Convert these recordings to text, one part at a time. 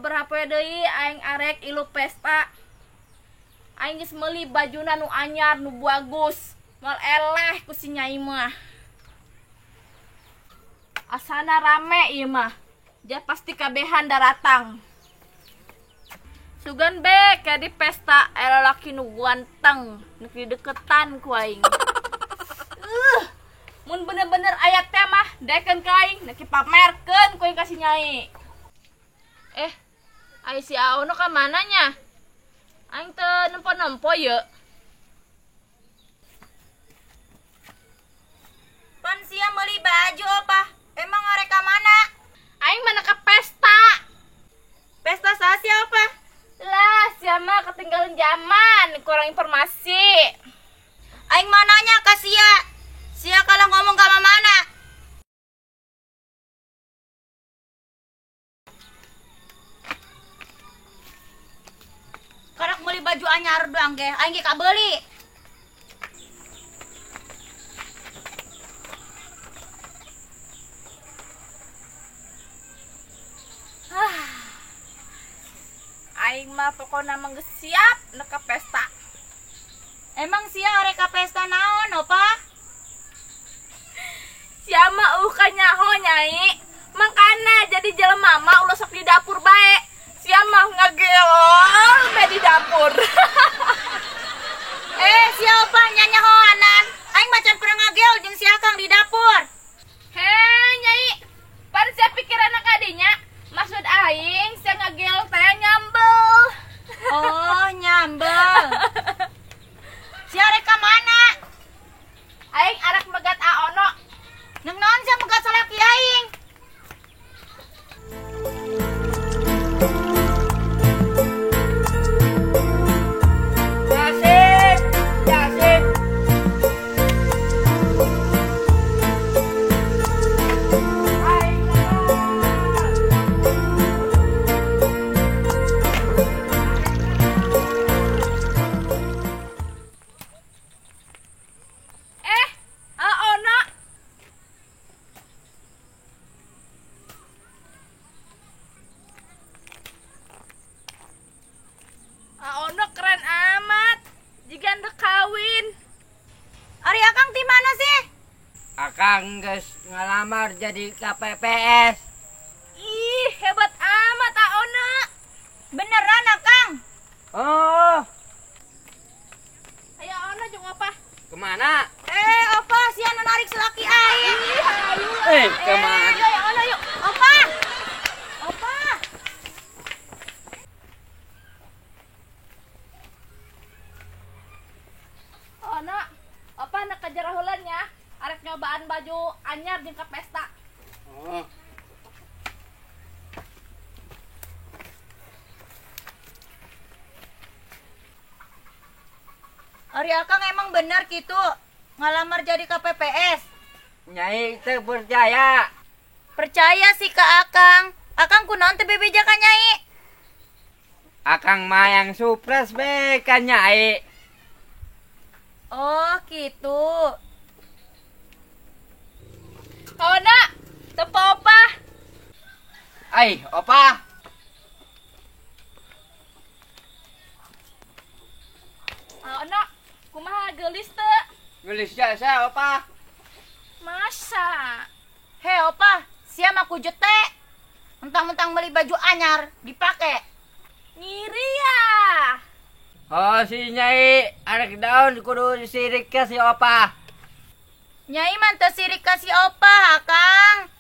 sabaraha deui aing arek ilu pesta. Aing geus meuli bajuna nu anyar nu bagus. Moal eleh ku si Nyai mah. Asana rame ieu mah. Dia pasti kabehan daratang. Sugan be kayak di pesta laki nu ganteng, nu deketan ku aing. Mun bener-bener ayat teh mah deken ka aing, neki pamerkeun ku aing ka si Nyai. Ai si Aono ka mana nya? Aing teu nempo-nempo ye. Pan sia meuli baju apa? Emang arek ka mana? Aing mana ke pesta. Pesta sasi apa? Lah, sia mah ketinggalan zaman, kurang informasi. Aing mah nanya ka sia. Sia kalau ngomong ka mana? Karak meuli baju anyar doang ge, aing ge kabeuli. Aing mah pokona mah geus siap neka pesta. Emang sia arek ka pesta naon, opa? Sia mah ka nyaho Nyai. Makana jadi jelema mah ulah sok di dapur bae. Sia mah ngageol be di dapur. Sia opa nyanyahoanan. Aing macan pernah ngageol jeung sia Kang di dapur. Heh Nyai, pan sia pikiran kadinya. Maksud aing sia ngageol teh nyambel. Oh, nyambel. Sia arek ka mana? Aing arek megat Aono. Nang naon sia megat salaki aing? Yasip, Yasip. Aono. Aono keren amat. Jika anda kawin. Ari Akang di mana sih? Akang geus ngalamar jadi KPPS. Ih, hebat amat Aono. Beneran Akang? Oh, Ayo Aono jeung apa? kemana? Opa sia nu narik salaki aing. Kemana? Ayo Aono yuk. Opa. Opa. Aono, apa nak kejar heula nya? Arek nyobaan baju anyar jeung ka pesta. Oh, Ari Akang emang bener gitu ngalamar jadi KPPS. Nyai teu percaya. Percaya sih ke Akang. Akang kunaon teh bebeja ka Nyai? Akang mah yang surprise be ka Nyai. Oh, gitu. Aono, tepo apa? Ai, opa. Aono, kumaha geulis teu? Gelis jasa opa. Masa? Hei Opa, sia mah kujut teh. Mentang-mentang beli baju anyar dipake. Ngiri ya. Oh, si Nyai arek daun kudu sirik ke si opa. Nyai mah teu sirik ka si Opa, Akang.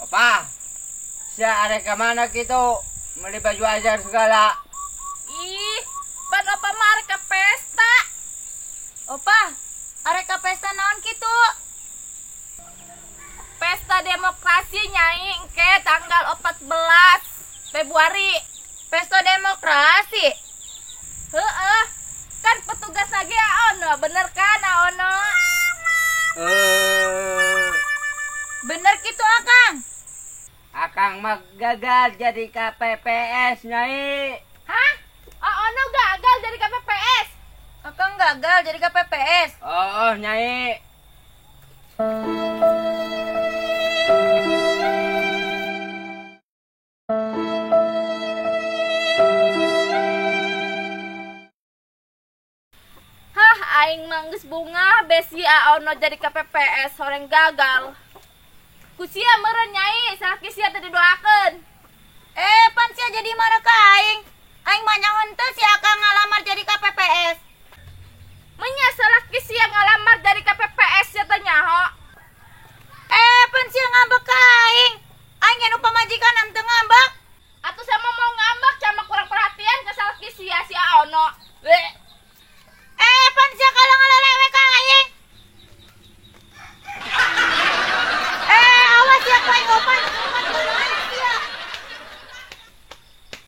Opa, sia arek ka mana kitu? Beli baju ajar segala. Ih, pan apa mari ke pesta? Opa, arek ka pesta naon kitu? Pesta demokrasi Nyai engke tanggal 14 Februari. Pesta demokrasi. Heeh. Kan petugas lagi Aono, bener kan Aono? Bener gitu Akang. Akang mah gagal jadi KPPS Nyai. Hah? Aono gagal jadi KPPS? Akang gagal jadi KPPS. Oh, Nyai. aing mangges bunga besi aono jadi KPPS orang gagal. Kusia meureun nyai, salaki sia teh didoakeun.